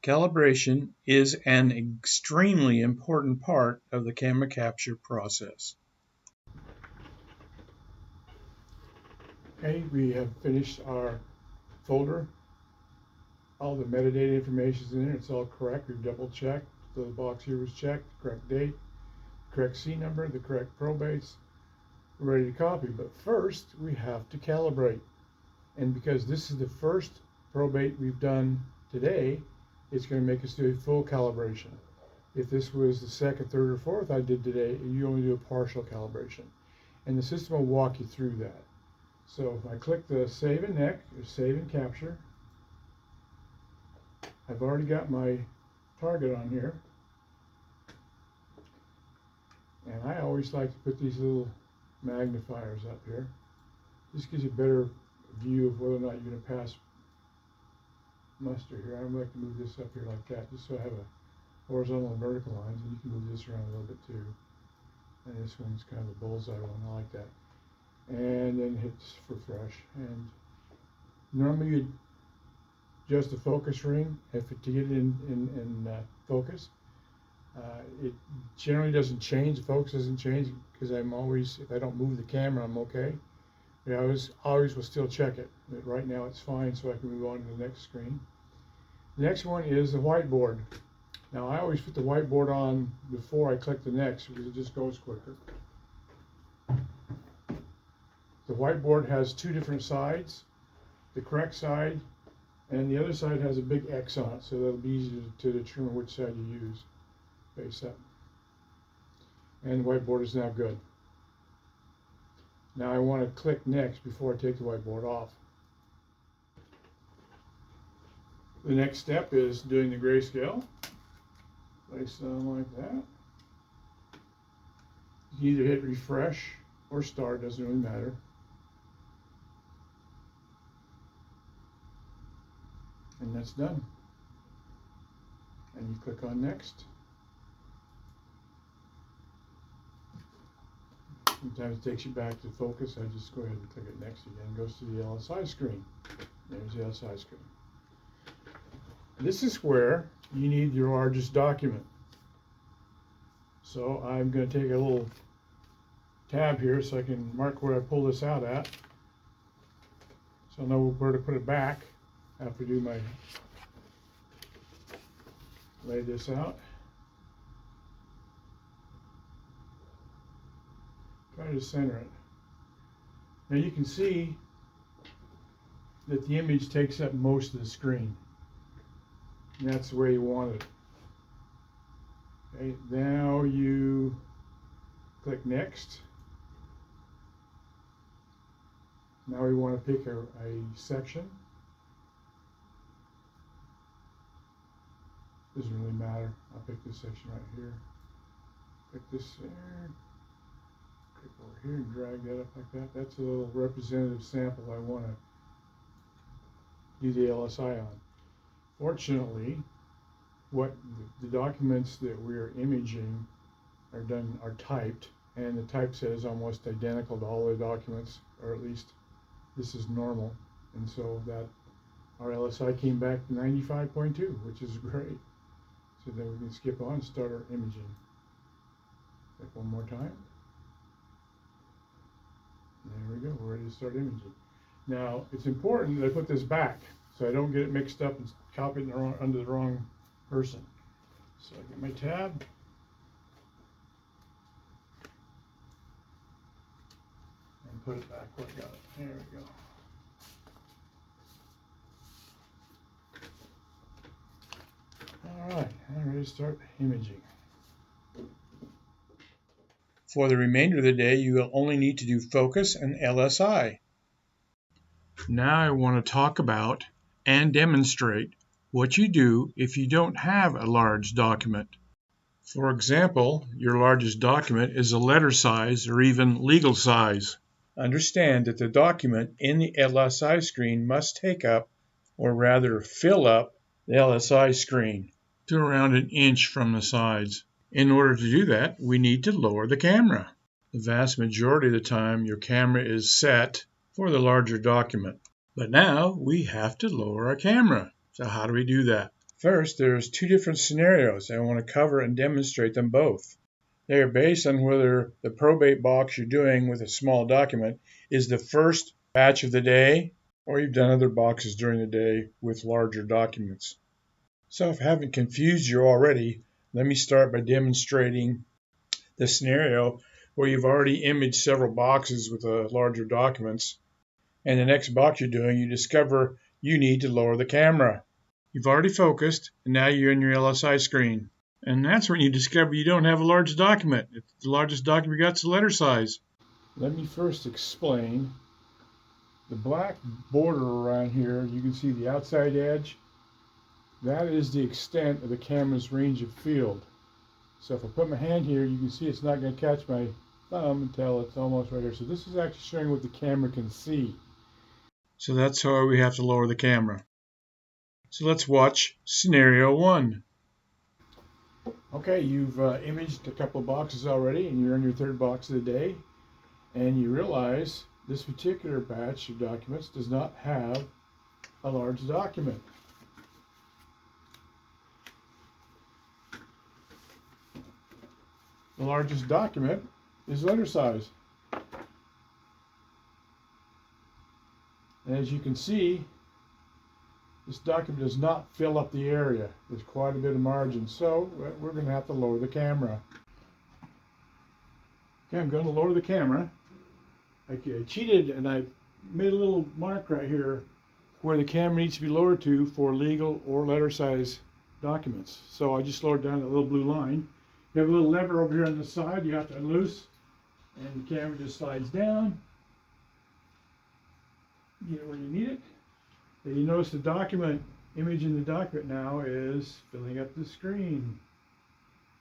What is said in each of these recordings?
Calibration is an extremely important part of the camera capture process. Okay, we have finished our folder. All the metadata information is in there. It's all correct. We've double checked. So the box here was checked. Correct date, correct C number, the correct probates. We're ready to copy. But first, we have to calibrate. And because this is the first probate we've done today, it's going to make us do a full calibration. If this was the second, third, or fourth I did today, you only do a partial calibration. And the system will walk you through that. So if I click the Save and Next, or Save and Capture, I've already got my target on here. And I always like to put these little magnifiers up here. This gives you a better view of whether or not you're going to pass muster here. I'd like to move this up here like that, just so I have a horizontal and vertical lines, and you can move this around a little bit too. And this one's kind of a bullseye one, I like that. And then hit refresh. And normally you'd adjust the focus ring to get it in focus. It generally doesn't change, the focus doesn't change, because I'm always, if I don't move the camera, I'm okay. But I always will still check it. But right now it's fine, so I can move on to the next screen. The next one is the whiteboard. Now I always put the whiteboard on before I click the next, because it just goes quicker. The whiteboard has two different sides, the correct side, and the other side has a big X on it, so that'll be easy to determine which side you use. Face up. And the whiteboard is now good. Now I want to click next before I take the whiteboard off. The next step is doing the grayscale. Place it on like that. You can either hit refresh or start, doesn't really matter. And that's done. And you click on next. Sometimes it takes you back to focus. I just go ahead and click it next again. It goes to the LSI screen. There's the LSI screen. This is where you need your largest document. So I'm going to take a little tab here so I can mark where I pull this out at, so I know where to put it back after I do my lay this out. Try to center it. Now you can see that the image takes up most of the screen. And that's the way you want it. Okay, now you click next. Now we want to pick a section. Doesn't really matter. I'll pick this section right here. Pick this there. Click over here and drag that up like that. That's a little representative sample I want to do the LSI on. Fortunately, what the documents that we're imaging are typed, and the typeset is almost identical to all the documents, or at least this is normal, and so that our LSI came back to 95.2, which is great. So then we can skip on and start our imaging. Click one more time. There we go, we're ready to start imaging. Now, it's important that I put this back so I don't get it mixed up and copy it under the wrong person. So I get my tab. And put it back where I got it. There we go. All right, I'm ready to start imaging. For the remainder of the day, you will only need to do focus and LSI. Now I want to talk about and demonstrate what you do if you don't have a large document. For example, your largest document is a letter size or even legal size. Understand that the document in the LSI screen must take up, or rather fill up, the LSI screen to around an inch from the sides. In order to do that, we need to lower the camera. The vast majority of the time, your camera is set for the larger document. But now we have to lower our camera. So how do we do that? First, there's two different scenarios. I want to cover and demonstrate them both. They are based on whether the probate box you're doing with a small document is the first batch of the day, or you've done other boxes during the day with larger documents. So if I haven't confused you already, let me start by demonstrating the scenario where you've already imaged several boxes with larger documents, and the next box you're doing, you discover you need to lower the camera. You've already focused, and now you're in your LSI screen. And that's when you discover you don't have a large document. The largest document you got is the letter size. Let me first explain. The black border around here, you can see the outside edge. That is the extent of the camera's range of field. So if I put my hand here, you can see it's not going to catch my thumb until it's almost right here. So this is actually showing what the camera can see. So that's how we have to lower the camera. So let's watch scenario 1. Okay, you've imaged a couple of boxes already, and you're on your third box of the day, and you realize this particular batch of documents does not have a large document. The largest document is letter size. And as you can see, this document does not fill up the area. There's quite a bit of margin, so we're going to have to lower the camera. Okay, I'm going to lower the camera. I cheated and I made a little mark right here where the camera needs to be lowered to for legal or letter size documents. So I just lowered down that little blue line. You have a little lever over here on the side you have to unloose, and the camera just slides down. Get it where you need it. You notice the document, image in the document now is filling up the screen.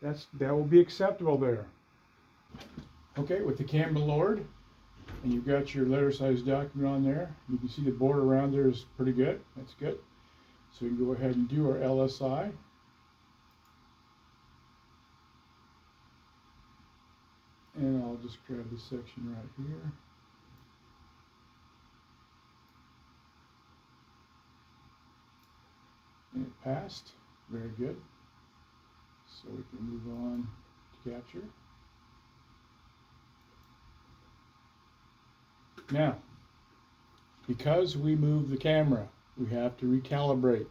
That will be acceptable there. Okay, with the camera lowered, and you've got your letter size document on there, you can see the border around there is pretty good. That's good. So we can go ahead and do our LSI. And I'll just grab this section right here. And it passed. Very good. So we can move on to capture. Now, because we moved the camera, we have to recalibrate.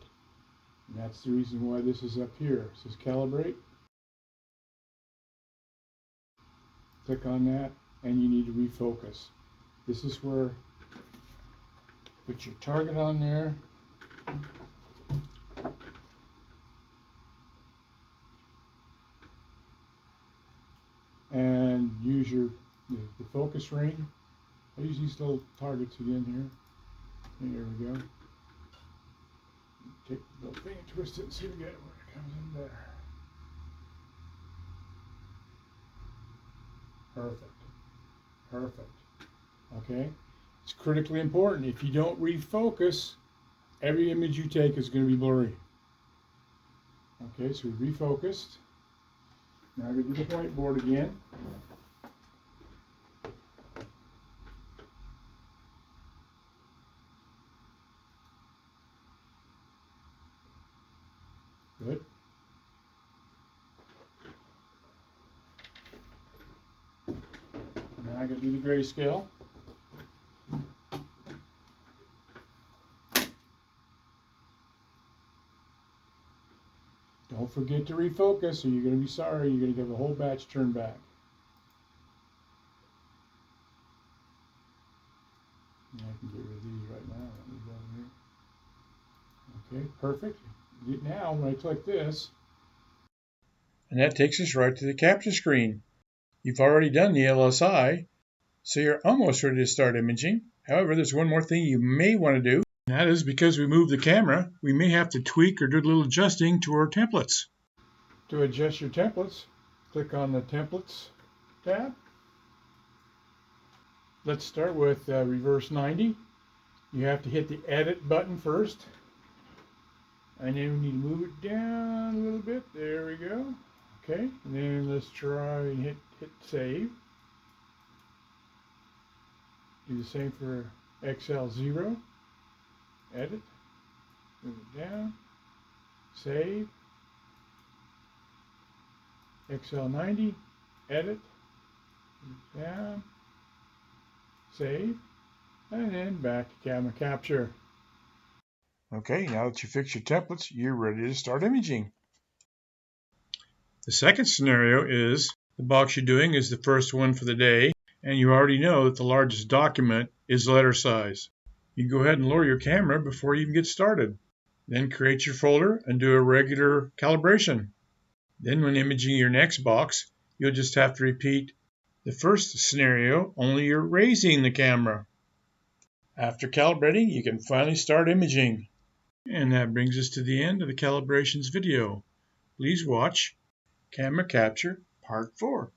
And that's the reason why this is up here. It says calibrate. Click on that, and you need to refocus. This is where put your target on there. And use the focus ring. I use these little targets again here. There we go. Take the little thing and twist it and see if we get it where it comes in there. Perfect. Perfect. Okay? It's critically important. If you don't refocus, every image you take is going to be blurry. Okay, so we refocused. Now I'm going to do the whiteboard again. Good. Now I'm going to do the grayscale. Don't forget to refocus or you're going to be sorry. You're going to get the whole batch turned back. I can get rid of these right now. Let me go here. Okay, perfect. Now when I click this, and that takes us right to the capture screen. You've already done the LSI, so you're almost ready to start imaging. However, there's one more thing you may want to do. And that is because we moved the camera, we may have to tweak or do a little adjusting to our templates. To adjust your templates, click on the Templates tab. Let's start with reverse 90. You have to hit the Edit button first. And then we need to move it down a little bit. There we go. Okay, and then let's try and hit Save. Do the same for XL0. Edit. Move it down. Save. XL90. Edit. Down. Save. And then back to camera capture. Okay, now that you fix your templates, you're ready to start imaging. The second scenario is the box you're doing is the first one for the day, and you already know that the largest document is letter size. You go ahead and lower your camera before you even get started. Then create your folder and do a regular calibration. Then when imaging your next box, you'll just have to repeat the first scenario, only you're raising the camera. After calibrating, you can finally start imaging. And that brings us to the end of the calibrations video. Please watch Camera Capture Part 4.